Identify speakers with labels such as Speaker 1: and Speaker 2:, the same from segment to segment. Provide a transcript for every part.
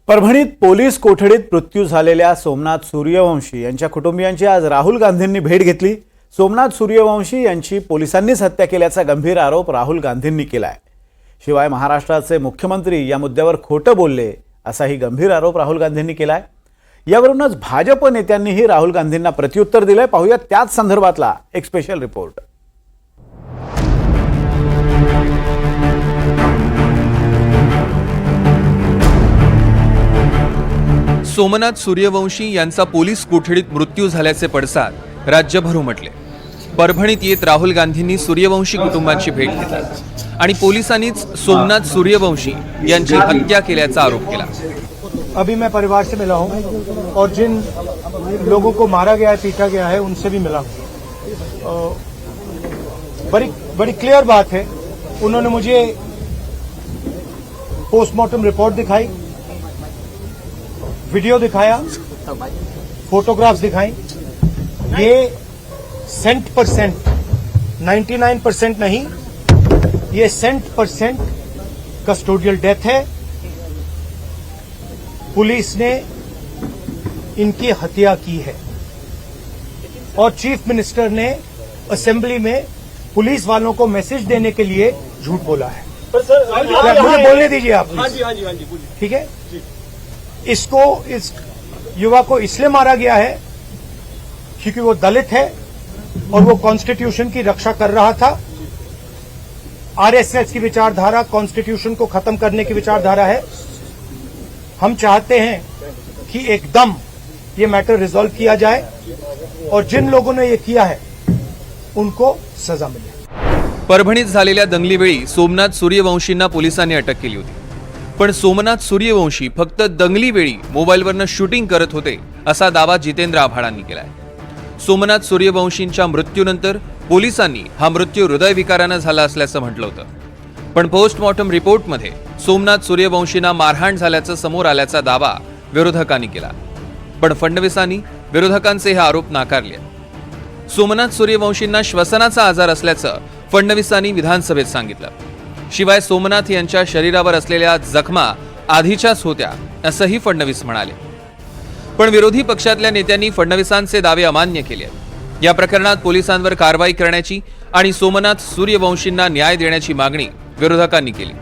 Speaker 1: परभणीत पोलीस कोठडीत मृत्यू झालेल्या सोमनाथ सूर्यवंशी यांच्या कुटुंबियांची आज राहुल गांधींनी भेट घेतली। सोमनाथ सूर्यवंशी यांची पोलिसांनीच हत्या केल्याचा गंभीर आरोप राहुल गांधींनी केलाय। शिवाय महाराष्ट्राचे मुख्यमंत्री या मुद्द्यावर खोटं बोलले असाही गंभीर आरोप राहुल गांधींनी केलाय। यावरूनच भाजप नेत्यांनीही राहुल गांधींना प्रत्युत्तर दिलंय। पाहूया त्याच संदर्भातला एक स्पेशल रिपोर्ट।
Speaker 2: सोमनाथ सूर्यवंशी यांचा पोलीस कोठडीत मृत्यू झाल्याचे पडसाद राज्यभर उमटले। परभणीत येत राहुल गांधींनी सूर्यवंशी कुटुंबांची भेट घेतली आणि पोलिसांनीच सोमनाथ सूर्यवंशी यांची हत्या केल्याचा आरोप केला।
Speaker 3: अभी मैं परिवार से मिला हूं और जिन लोगों को मारा गया है, पीटा गया है, उनसे भी मिला हूं। बड़ी क्लियर बात है। उन्होंने मुझे पोस्टमार्टम रिपोर्ट दिखाई, वीडियो दिखाया, फोटोग्राफ्स दिखाई। ये 100%, 99% नहीं, ये 100% कस्टोडियल डेथ है। पुलिस ने इनकी हत्या की है और चीफ मिनिस्टर ने असेंबली में पुलिस वालों को मैसेज देने के लिए झूठ बोला है। मुझे बोलने दीजिए आप। हाँ जी, ठीक है। इसको, इस युवा को इसलिए मारा गया है क्योंकि वो दलित है और वो कॉन्स्टिट्यूशन की रक्षा कर रहा था। आरएसएस की विचारधारा कॉन्स्टिट्यूशन को खत्म करने की विचारधारा है। हम चाहते हैं कि एकदम ये मैटर रिजॉल्व किया जाए और जिन लोगों ने ये किया है उनको सजा मिले।
Speaker 2: परभणीत झालेल्या दंगलीवेळी सोमनाथ सूर्यवंशींना पोलिसांनी अटक केली होती, पण सोमनाथ सूर्यवंशी फक्त दंगलीवेळी मोबाईलवरनं शूटिंग करत होते असा दावा जितेंद्र आव्हाडांनी केलाय। सोमनाथ सूर्यवंशींच्या मृत्यूनंतर पोलिसांनी हा मृत्यू हृदयविकारानं झाला असल्याचं म्हटलं होतं, पण पोस्टमॉर्टम रिपोर्टमध्ये सोमनाथ सूर्यवंशींना मारहाण झाल्याचं समोर आल्याचा दावा विरोधकांनी केला, पण फडणवीसांनी विरोधकांचे हे आरोप नाकारले। सोमनाथ सूर्यवंशींना श्वसनाचा आजार असल्याचं फडणवीसांनी विधानसभेत सांगितलं। शिवाय सोमनाथ यांच्या शरीरावर असलेल्या जखमा आधीच्याच होत्या असंही फडणवीस म्हणाले, पण विरोधी पक्षातल्या नेत्यांनी फडणवीसांचे दावे अमान्य केले। या प्रकरणात पोलिसांवर कारवाई करण्याची आणि सोमनाथ सूर्यवंशींना न्याय देण्याची मागणी विरोधकांनी केली।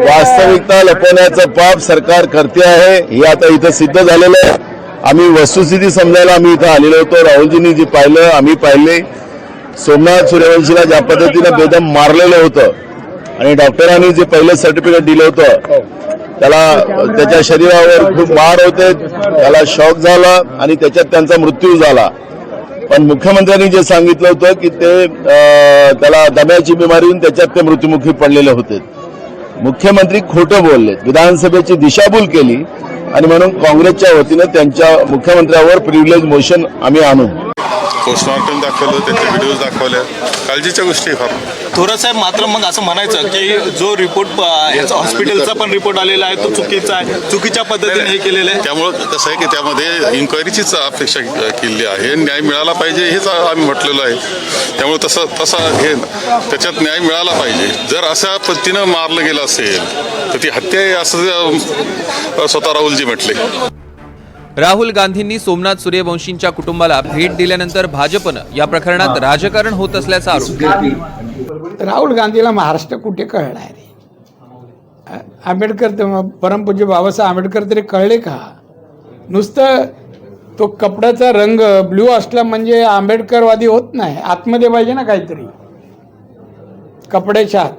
Speaker 4: वास्तविकता लपवण्याचं पाप सरकार करते आहे हे आता इथं सिद्ध झालेलं आहे। आम्ही वस्तुस्थिती समजायला आम्ही इथं आलेलो होतो। राहुलजींनी जे पाहिलं आम्ही पाहिले, सोमनाथ सूर्यवंशीला ज्या पद्धतीनं बेदम मारलेलं होतं आणि डॉक्टरांनी जे पहिलं सर्टिफिकेट दिलं होतं त्याला त्याच्या शरीरावर खूप मार होते, त्याला शॉक झाला आणि त्याच्यात त्यांचा मृत्यू झाला। पण मुख्यमंत्र्यांनी जे सांगितलं होतं की ते त्याला दम्याची बिमारी होऊन त्याच्यात ते मृत्युमुखी पडलेले होते। मुख्यमंत्री खोटं बोलले, विधानसभेची दिशाभूल केली आणि म्हणून काँग्रेसच्या वतीनं त्यांच्या मुख्यमंत्र्यावर प्रिव्हिलेज मोशन आम्ही आणू।
Speaker 5: पोस्टमॉर्टम दाखवलं, त्याचे व्हिडिओज दाखवल्या, काळजीच्या गोष्टी फार।
Speaker 6: थोरासाहेब, मात्र मग असं म्हणायचं की जो रिपोर्ट हॉस्पिटलचा पण रिपोर्ट आलेला आहे तो चुकीचा आहे, चुकीच्या पद्धतीने हे केलेलं आहे।
Speaker 5: त्यामुळे कसं आहे की त्यामध्ये इन्क्वायरीचीच अपेक्षा केली आहे, न्याय मिळाला पाहिजे हेच आम्ही म्हटलेलं आहे। त्यामुळे तसा हे त्याच्यात न्याय मिळाला पाहिजे। जर अशा पद्धतीनं मारलं गेलं असेल तर ती हत्या आहे असं स्वतः राहुलजी म्हटले।
Speaker 2: राहुल गांधींनी सोमनाथ सूर्यवंशींच्या कुटुंबाला भेट दिल्यानंतर भाजपनं या प्रकरणात राजकारण होत असल्याचा आरोप केला।
Speaker 7: राहुल गांधीला महाराष्ट्र कुठे कळणार आहे? आंबेडकर, परमपूज्य बाबासाहेब आंबेडकर तरी कळले का? नुसतं तो कपड्याचा रंग ब्ल्यू असला म्हणजे आंबेडकरवादी होत नाही, आतमध्ये पाहिजे ना काहीतरी कपड्याच्या आत।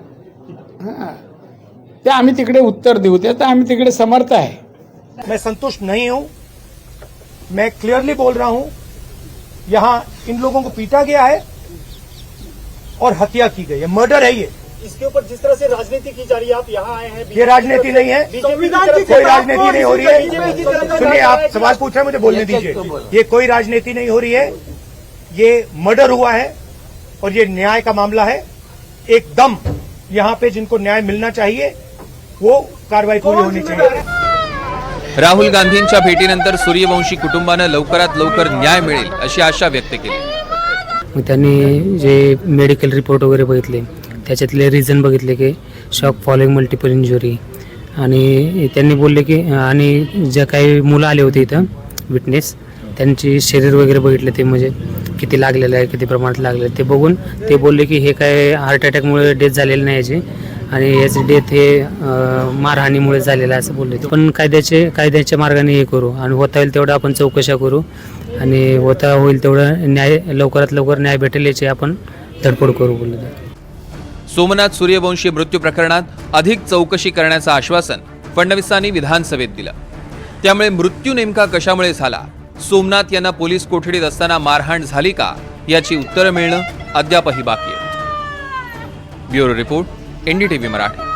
Speaker 7: ते आम्ही तिकडे उत्तर देऊ, त्यात आम्ही तिकडे समर्थ आहे।
Speaker 3: मैं संतुष्ट नहीं हूं। मैं क्लियरली बोल रहा हूं, यहां इन लोगों को पीटा गया है और हत्या की गई है, मर्डर है ये।
Speaker 8: इसके ऊपर जिस तरह से राजनीति की जा रही है, आप यहाँ आए हैं,
Speaker 3: ये राजनीति नहीं है, कोई राजनीति नहीं हो रही है। सुनिए, आप सवाल पूछ रहे हैं, मुझे बोलने दीजिए। ये कोई राजनीति नहीं हो रही है, ये मर्डर हुआ है और ये न्याय का मामला है। एकदम यहाँ पे जिनको न्याय मिलना चाहिए वो कार्रवाई पूरी होनी चाहिए।
Speaker 2: राहुल गांधींच्या भेटीनंतर सूर्यवंशी कुटुंबानं लवकरात लवकर न्याय मिळेल अशी आशा व्यक्त केली।
Speaker 9: मग त्यांनी जे मेडिकल रिपोर्ट वगैरे बघितले त्याच्यातले रिझन बघितले की शॉक फॉलोइंग मल्टिपल इंजुरी, आणि त्यांनी बोलले की आणि ज्या काही मुलं आले होते इथं विटनेस त्यांची शरीर वगैरे बघितले, ते म्हणजे किती लागलेलं आहे, किती प्रमाणात लागलेलं आहे ते बघून ते बोलले की हे काय हार्ट अटॅकमुळे डेथ झालेली नाही याची, आणि याची डेथ हे मारहाणीमुळे झालेलं आहे असं बोलले. पण कायद्याच्या मार्गाने हे करू आणि होता होईल तेवढं आपण चौकशा करू आणि होईल तेवढं न्याय लवकरात लवकर न्याय भेटेल याची आपण धडपड करू बोलले.
Speaker 2: सोमनाथ सूर्यवंशी मृत्यू प्रकरणात अधिक चौकशी करण्याचं आश्वासन फडणवीसांनी विधानसभेत दिलं. त्यामुळे मृत्यू नेमका कशामुळे झाला, सोमनाथ यांना पोलीस कोठडीत असताना मारहाण झाली का, याची उत्तरं मिळणं अद्यापही बाकी आहे. Bureau report, NDTV Marathi.